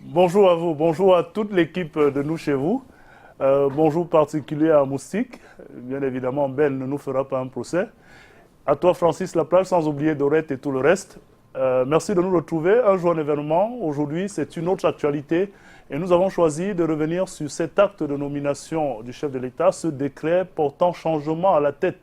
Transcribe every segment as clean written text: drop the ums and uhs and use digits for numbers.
Bonjour à vous, bonjour à toute l'équipe de Nous Chez Vous. Bonjour particulier à Moustique. Bien évidemment, Ben ne nous fera pas un procès. À toi, Francis Laplage, sans oublier Dorette et tout le reste. Merci de nous retrouver. Un jour, un événement. Aujourd'hui, c'est une autre actualité. Et nous avons choisi de revenir sur cet acte de nomination du chef de l'État, ce décret portant changement à la tête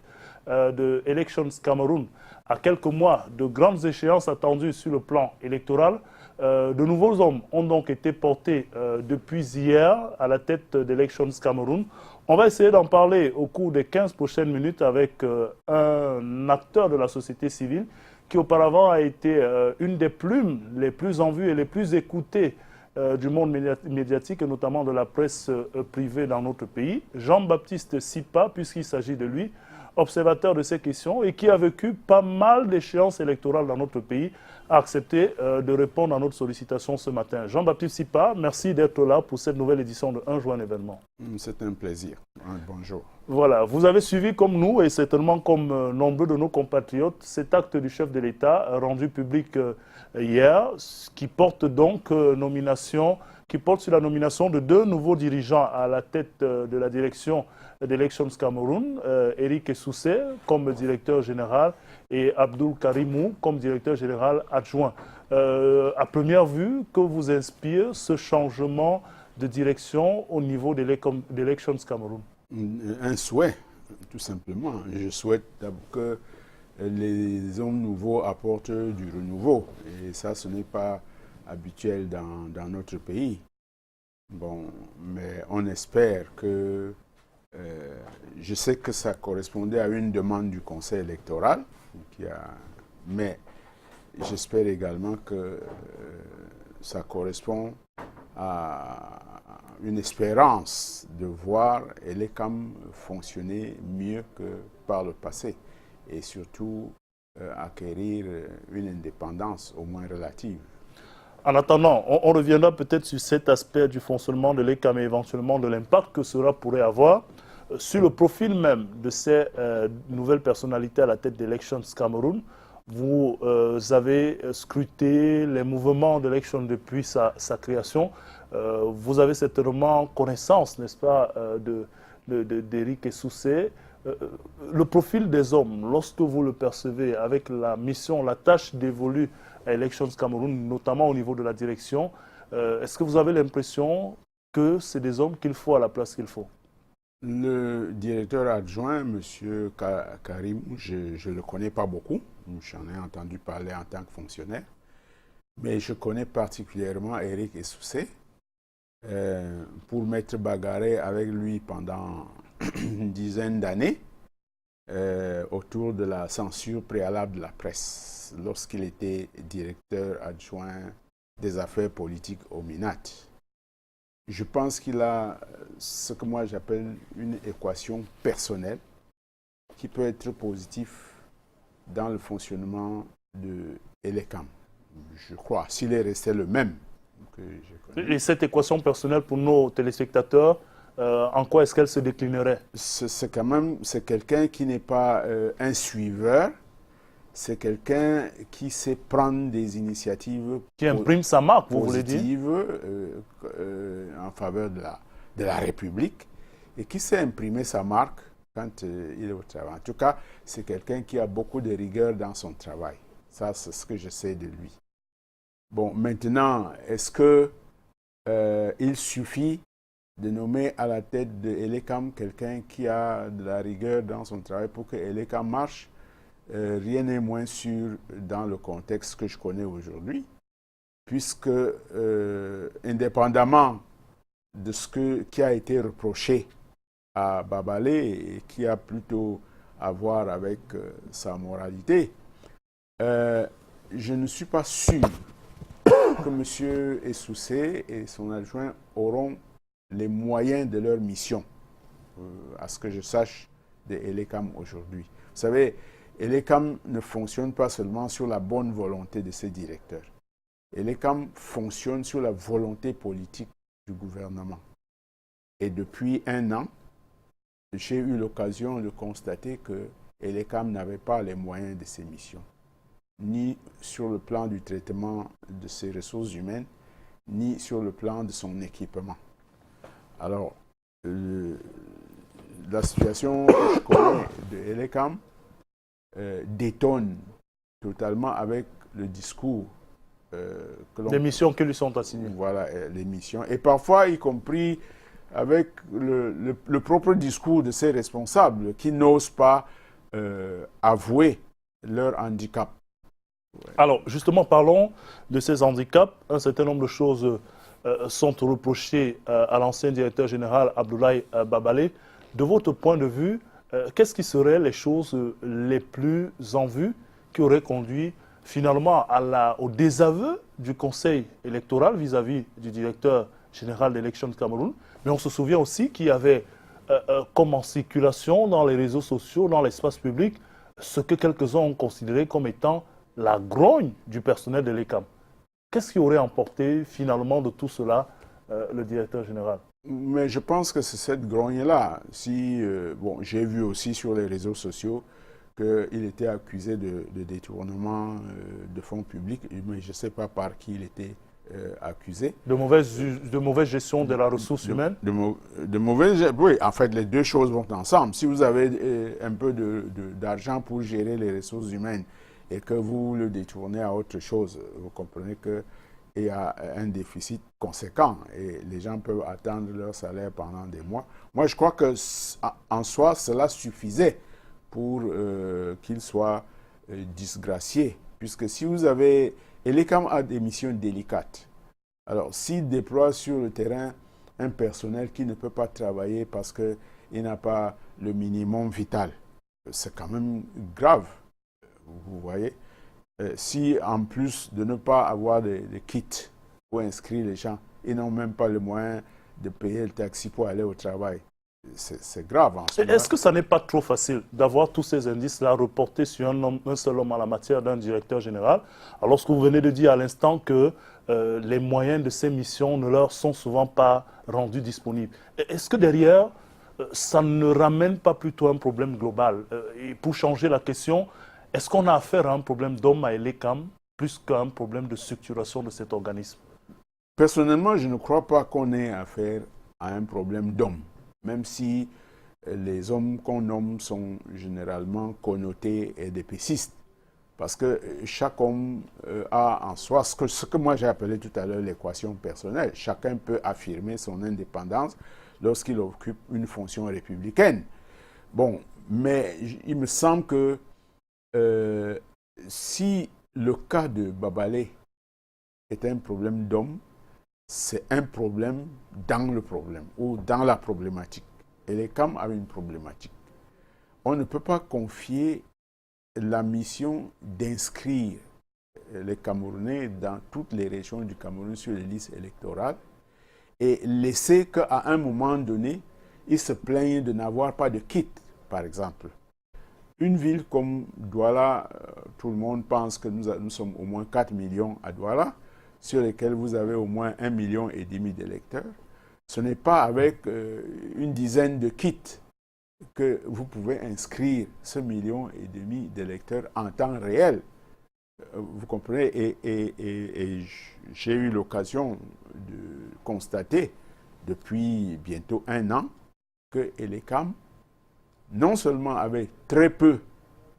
de Elections Cameroun. À quelques mois de grandes échéances attendues sur le plan électoral, de nouveaux hommes ont donc été portés depuis hier à la tête d'Elections Cameroun. On va essayer d'en parler au cours des 15 prochaines minutes avec un acteur de la société civile qui auparavant a été une des plumes les plus en vue et les plus écoutées du monde médiatique et notamment de la presse privée dans notre pays. Jean-Baptiste Sipa, puisqu'il s'agit de lui, observateur de ces questions et qui a vécu pas mal d'échéances électorales dans notre pays, a accepté de répondre à notre sollicitation ce matin. Jean-Baptiste Sipa, merci d'être là pour cette nouvelle édition de Un jour un événement. C'est un plaisir. Bonjour. Voilà, vous avez suivi comme nous et certainement comme nombreux de nos compatriotes cet acte du chef de l'État rendu public hier qui porte donc sur la nomination de deux nouveaux dirigeants à la tête de la direction d'Elections Cameroun, Eric Essoussé comme directeur général et Abdoul Karimou comme directeur général adjoint. À première vue, que vous inspire ce changement de direction au niveau d'Elections Cameroun? Un souhait, tout simplement. Je souhaite que les hommes nouveaux apportent du renouveau. Et ça, ce n'est pas habituel dans notre pays. Bon, mais on espère que... je sais que ça correspondait à une demande du Conseil électoral, mais j'espère également que ça correspond à une espérance de voir Elecam fonctionner mieux que par le passé et surtout acquérir une indépendance au moins relative. En attendant, on reviendra peut-être sur cet aspect du fonctionnement de l'ECAM et éventuellement de l'impact que cela pourrait avoir sur le profil même de ces nouvelles personnalités à la tête d'Elections Cameroun. Vous avez scruté les mouvements d'Elections depuis sa création. Vous avez certainement connaissance, n'est-ce pas, d'Eric Essoussé. Le profil des hommes, lorsque vous le percevez avec la mission, la tâche dévolue à Elections Cameroun, notamment au niveau de la direction, est-ce que vous avez l'impression que c'est des hommes qu'il faut à la place qu'il faut? Le directeur adjoint, M. Karim, je ne le connais pas beaucoup. J'en ai entendu parler en tant que fonctionnaire. Mais je connais particulièrement Eric Essoussé. Pour m'être bagarré avec lui pendant une dizaine d'années autour de la censure préalable de la presse lorsqu'il était directeur adjoint des affaires politiques au MINAT. Je pense qu'il a ce que moi j'appelle une équation personnelle qui peut être positive dans le fonctionnement de Elecam. Je crois, s'il est resté le même que je connais. Et cette équation personnelle pour nos téléspectateurs, en quoi est-ce qu'elle se déclinerait? C'est quand même, c'est quelqu'un qui n'est pas un suiveur, c'est quelqu'un qui sait prendre des initiatives qui imprime sa marque, vous voulez dire, en faveur de la République et qui sait imprimer sa marque quand il est au travail. En tout cas, c'est quelqu'un qui a beaucoup de rigueur dans son travail. Ça, c'est ce que je sais de lui. Bon, maintenant, est-ce que il suffit de nommer à la tête de Elecam quelqu'un qui a de la rigueur dans son travail pour que Elecam marche? Rien n'est moins sûr dans le contexte que je connais aujourd'hui, puisque indépendamment de ce qui a été reproché à Babalé et qui a plutôt à voir avec sa moralité, je ne suis pas sûr que M. Essoussé et son adjoint auront les moyens de leur mission, à ce que je sache de Elecam aujourd'hui. Vous savez, Elecam ne fonctionne pas seulement sur la bonne volonté de ses directeurs. Elecam fonctionne sur la volonté politique du gouvernement. Et depuis un an, j'ai eu l'occasion de constater que Elecam n'avait pas les moyens de ses missions. ni sur le plan du traitement de ses ressources humaines, ni sur le plan de son équipement. Alors, la situation que je connais de Elecam détonne totalement avec le discours que l'on... Les missions qui lui sont assignées. Voilà, les missions. Et parfois, y compris avec le propre discours de ces responsables qui n'osent pas avouer leur handicap. Ouais. Alors, justement, parlons de ces handicaps. Un certain nombre de choses sont reprochées à l'ancien directeur général Abdoulaye Babalé. De votre point de vue, qu'est-ce qui seraient les choses les plus en vue qui auraient conduit finalement au désaveu du Conseil électoral vis-à-vis du directeur général d'Élections Cameroun? Mais on se souvient aussi qu'il y avait comme en circulation dans les réseaux sociaux, dans l'espace public, ce que quelques-uns ont considéré comme étant la grogne du personnel de l'ECAM. Qu'est-ce qui aurait emporté finalement de tout cela le directeur général? Mais je pense que c'est cette grogne-là. Bon, j'ai vu aussi sur les réseaux sociaux qu'il était accusé de détournement de fonds publics, mais je ne sais pas par qui il était accusé. De mauvaise gestion de la ressource humaine? De mauvaise... Oui, en fait, les deux choses vont ensemble. Si vous avez un peu d'argent pour gérer les ressources humaines et que vous le détournez à autre chose, vous comprenez qu'il y a un déficit conséquent et les gens peuvent attendre leur salaire pendant des mois. Moi, je crois qu'en soi, cela suffisait pour qu'il soit disgracié. Puisque si vous avez... Et l'ECAM a des missions délicates. Alors, s'il déploie sur le terrain un personnel qui ne peut pas travailler parce qu'il n'a pas le minimum vital, c'est quand même grave. Vous voyez, si en plus de ne pas avoir de kits pour inscrire les gens, ils n'ont même pas le moyen de payer le taxi pour aller au travail, c'est grave. Est-ce que ça n'est pas trop facile d'avoir tous ces indices-là reportés sur un seul homme en la matière d'un directeur général, alors que vous venez de dire à l'instant que les moyens de ces missions ne leur sont souvent pas rendus disponibles? Est-ce que derrière, ça ne ramène pas plutôt un problème global? Et pour changer la question, est-ce qu'on a affaire à un problème d'homme à l'ECAM plus qu'à un problème de structuration de cet organisme? Personnellement, je ne crois pas qu'on ait affaire à un problème d'homme, même si les hommes qu'on nomme sont généralement connotés et des pécistes. Parce que chaque homme a en soi ce que moi j'ai appelé tout à l'heure l'équation personnelle. Chacun peut affirmer son indépendance lorsqu'il occupe une fonction républicaine. Bon, mais il me semble que si le cas de Babalé est un problème d'homme, c'est un problème dans le problème ou dans la problématique. Et l'ECAM a une problématique. On ne peut pas confier la mission d'inscrire les Camerounais dans toutes les régions du Cameroun sur les listes électorales et laisser qu'à un moment donné, ils se plaignent de n'avoir pas de kit, par exemple. Une ville comme Douala, tout le monde pense que nous sommes au moins 4 millions à Douala, sur lesquels vous avez au moins 1,5 million d'électeurs. Ce n'est pas avec une dizaine de kits que vous pouvez inscrire ce 1,5 million d'électeurs en temps réel. Vous comprenez? Et j'ai eu l'occasion de constater depuis bientôt 1 an que l'ECAM, non seulement avait très peu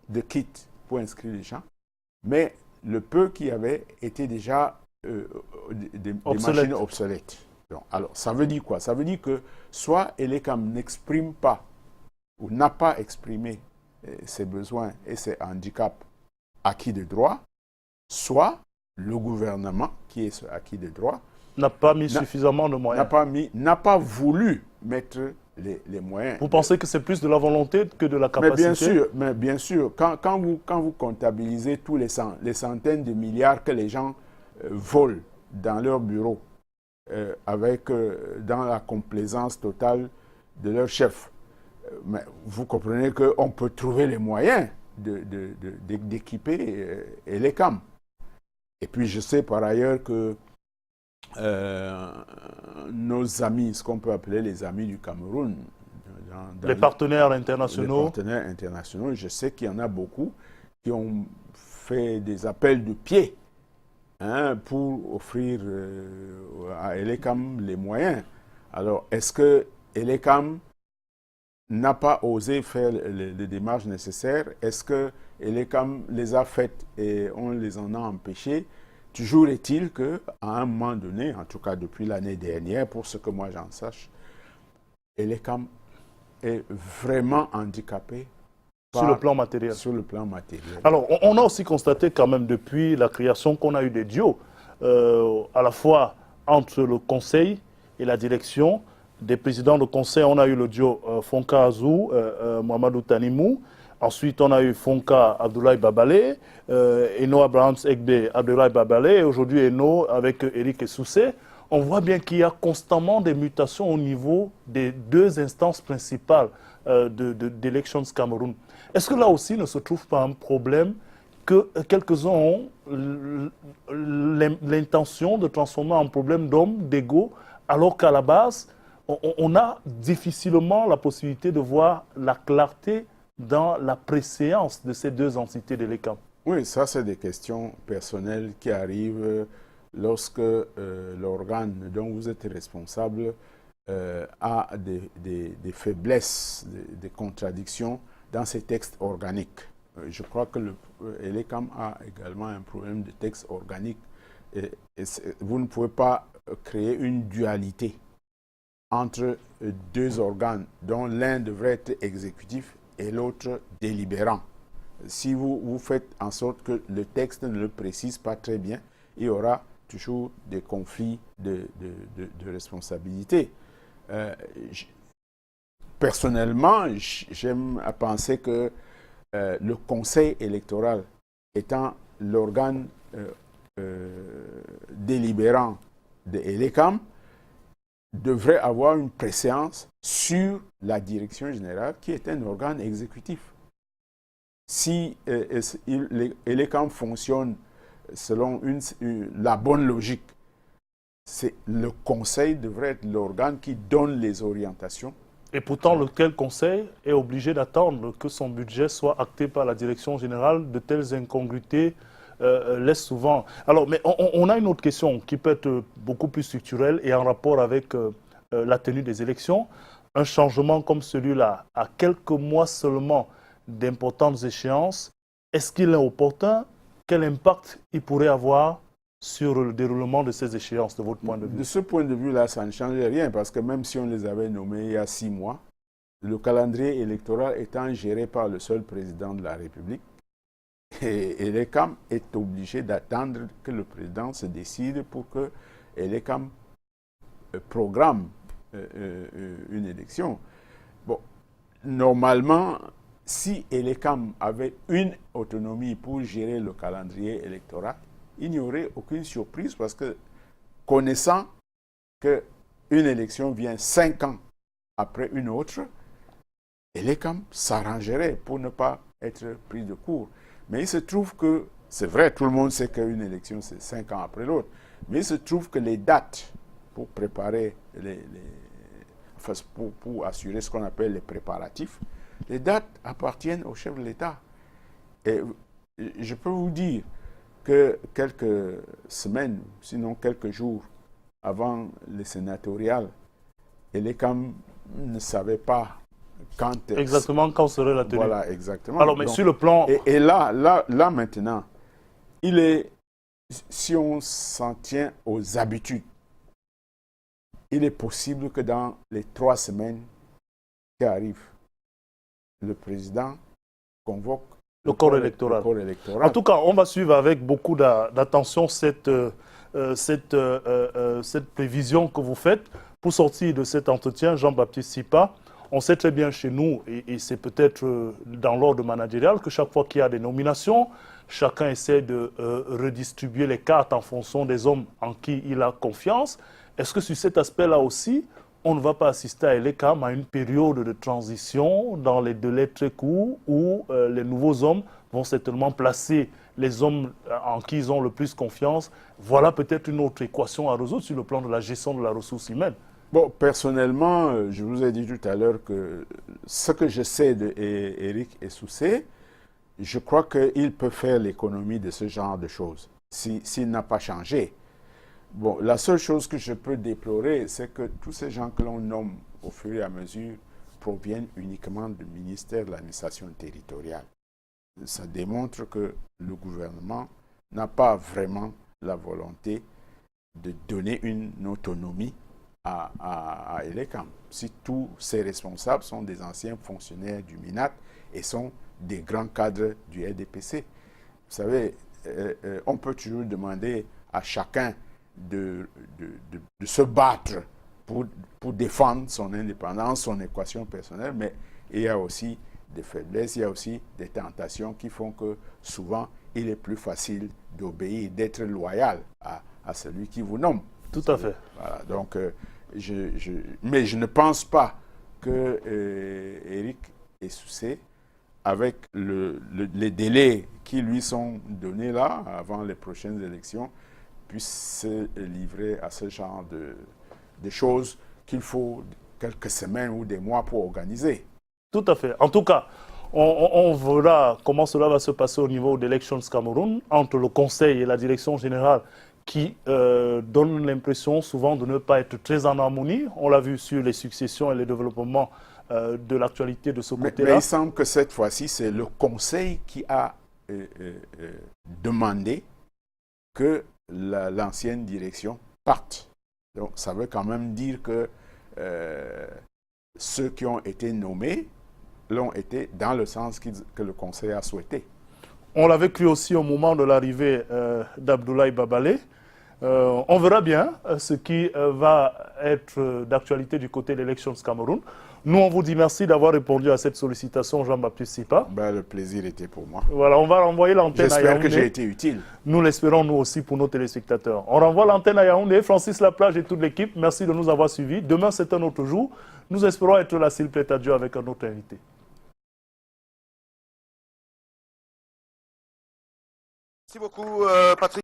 de kits pour inscrire les gens, mais le peu qu'il y avait était déjà des machines obsolètes. Donc, alors, ça veut dire quoi? Ça veut dire que soit l'ECAM n'exprime pas ou n'a pas exprimé ses besoins et ses handicaps acquis de droit, soit le gouvernement, qui est ce acquis de droit, n'a pas mis suffisamment de moyens. N'a pas voulu mettre les moyens. Vous pensez que c'est plus de la volonté que de la capacité? Mais bien sûr, quand vous comptabilisez tous les centaines de milliards que les gens volent dans leur bureau, dans la complaisance totale de leur chef, mais vous comprenez qu'on peut trouver les moyens d'équiper l'ECAM. Et puis je sais par ailleurs que nos amis, ce qu'on peut appeler les amis du Cameroun, les partenaires internationaux, je sais qu'il y en a beaucoup qui ont fait des appels de pied, hein, pour offrir à Elekam les moyens. Alors, est-ce que Elekam n'a pas osé faire les démarches nécessaires? Est-ce que Elekam les a faites et on les en a empêchés? Toujours est-il qu'à un moment donné, en tout cas depuis l'année dernière, pour ce que moi j'en sache, Elekam est vraiment handicapé sur le plan matériel. Sur le plan matériel. Alors, on a aussi constaté quand même depuis la création qu'on a eu des duos, à la fois entre le conseil et la direction. Des présidents de conseil, on a eu le duo Fonka Azou, Mohamedou Tanimou. Ensuite, on a eu Fonka Abdoulaye Babale, Eno Abrahams Egbe Abdoulaye Babale, et aujourd'hui Eno avec Eric Essoussé. On voit bien qu'il y a constamment des mutations au niveau des deux instances principales d'Elections Cameroun. Est-ce que là aussi ne se trouve pas un problème que quelques-uns ont l'intention de transformer en problème d'homme, d'ego, alors qu'à la base, on a difficilement la possibilité de voir la clarté dans la préséance de ces deux entités de l'ECAM? Oui, ça c'est des questions personnelles qui arrivent lorsque l'organe dont vous êtes responsable a des faiblesses, des contradictions dans ses textes organiques. Je crois que l'ECAM a également un problème de texte organique. Et vous ne pouvez pas créer une dualité entre deux organes dont l'un devrait être exécutif et l'autre délibérant. Si vous faites en sorte que le texte ne le précise pas très bien, il y aura toujours des conflits de responsabilité. Personnellement, j'aime à penser que le conseil électoral étant l'organe délibérant de l'ECAM, devrait avoir une préséance sur la direction générale qui est un organe exécutif. Si l'ECAM fonctionne selon la bonne logique, le conseil devrait être l'organe qui donne les orientations. Et pourtant, lequel conseil est obligé d'attendre que son budget soit acté par la direction générale? De telles incongruités laissent souvent. Alors, mais on a une autre question qui peut être beaucoup plus structurelle et en rapport avec la tenue des élections. Un changement comme celui-là, à quelques mois seulement d'importantes échéances, est-ce qu'il est opportun? Quel impact il pourrait avoir sur le déroulement de ces échéances, de votre point de vue? De ce point de vue-là, ça ne change rien, parce que même si on les avait nommés il y a 6 mois, le calendrier électoral étant géré par le seul président de la République, et l'ECAM est obligé d'attendre que le président se décide pour que l'ECAM programme une élection. Bon, normalement, si l'ECAM avait une autonomie pour gérer le calendrier électoral, il n'y aurait aucune surprise parce que, connaissant qu'une élection vient 5 ans après une autre, l'ECAM s'arrangerait pour ne pas être pris de court. Mais il se trouve que, c'est vrai, tout le monde sait qu'une élection, c'est 5 ans après l'autre, mais il se trouve que les dates pour préparer, pour assurer ce qu'on appelle les préparatifs, les dates appartiennent au chef de l'État. Et je peux vous dire que quelques semaines, sinon quelques jours avant les sénatoriales, l'ECAM ne savait pas exactement quand serait la tenue. Voilà, exactement. Alors, mais donc, sur le plan... Et là maintenant, si on s'en tient aux habitudes, il est possible que dans les 3 semaines qui arrivent, le président convoque le corps électoral. En tout cas, on va suivre avec beaucoup d'attention cette prévision que vous faites pour sortir de cet entretien. Jean-Baptiste Sipa, on sait très bien chez nous, et c'est peut-être dans l'ordre managérial, que chaque fois qu'il y a des nominations, chacun essaie de redistribuer les cartes en fonction des hommes en qui il a confiance. Est-ce que sur cet aspect-là aussi, on ne va pas assister à l'ECAM à une période de transition dans les délais très courts où les nouveaux hommes vont certainement placer les hommes en qui ils ont le plus confiance? Voilà peut-être une autre équation à résoudre sur le plan de la gestion de la ressource humaine. Bon, personnellement, je vous ai dit tout à l'heure que ce que je sais d'Eric Essoussé, je crois qu'il peut faire l'économie de ce genre de choses, s'il n'a pas changé. Bon, la seule chose que je peux déplorer, c'est que tous ces gens que l'on nomme au fur et à mesure proviennent uniquement du ministère de l'administration territoriale. Ça démontre que le gouvernement n'a pas vraiment la volonté de donner une autonomie à Elecam. Si tous ces responsables sont des anciens fonctionnaires du MINAT et sont des grands cadres du RDPC. Vous savez, on peut toujours demander à chacun de se battre pour défendre son indépendance, son équation personnelle, mais il y a aussi des faiblesses, il y a aussi des tentations qui font que souvent, il est plus facile d'obéir, d'être loyal à celui qui vous nomme. Tout à fait. Voilà, donc, mais je ne pense pas que Éric Essoussé, avec les délais qui lui sont donnés là, avant les prochaines élections, puisse se livrer à ce genre de choses qu'il faut quelques semaines ou des mois pour organiser. Tout à fait. En tout cas, on verra comment cela va se passer au niveau d'Elections Cameroun, entre le Conseil et la direction générale, qui donne l'impression souvent de ne pas être très en harmonie. On l'a vu sur les successions et les développements de l'actualité de ce côté-là. Mais il semble que cette fois-ci, c'est le Conseil qui a demandé que l'ancienne direction parte. Donc, ça veut quand même dire que ceux qui ont été nommés l'ont été dans le sens que le Conseil a souhaité. On l'avait cru aussi au moment de l'arrivée d'Abdoulaye Babalé. On verra bien ce qui va être d'actualité du côté de l'Elections Cameroun. Nous, on vous dit merci d'avoir répondu à cette sollicitation, Jean-Baptiste Sipa. Ben, le plaisir était pour moi. Voilà, on va renvoyer l'antenne à Yaoundé. J'espère que j'ai été utile. Nous l'espérons, nous aussi, pour nos téléspectateurs. On renvoie l'antenne à Yaoundé. Francis Laplage et toute l'équipe, merci de nous avoir suivis. Demain, c'est un autre jour. Nous espérons être là, s'il plaît à Dieu, avec un autre invité. Merci beaucoup, Patrick.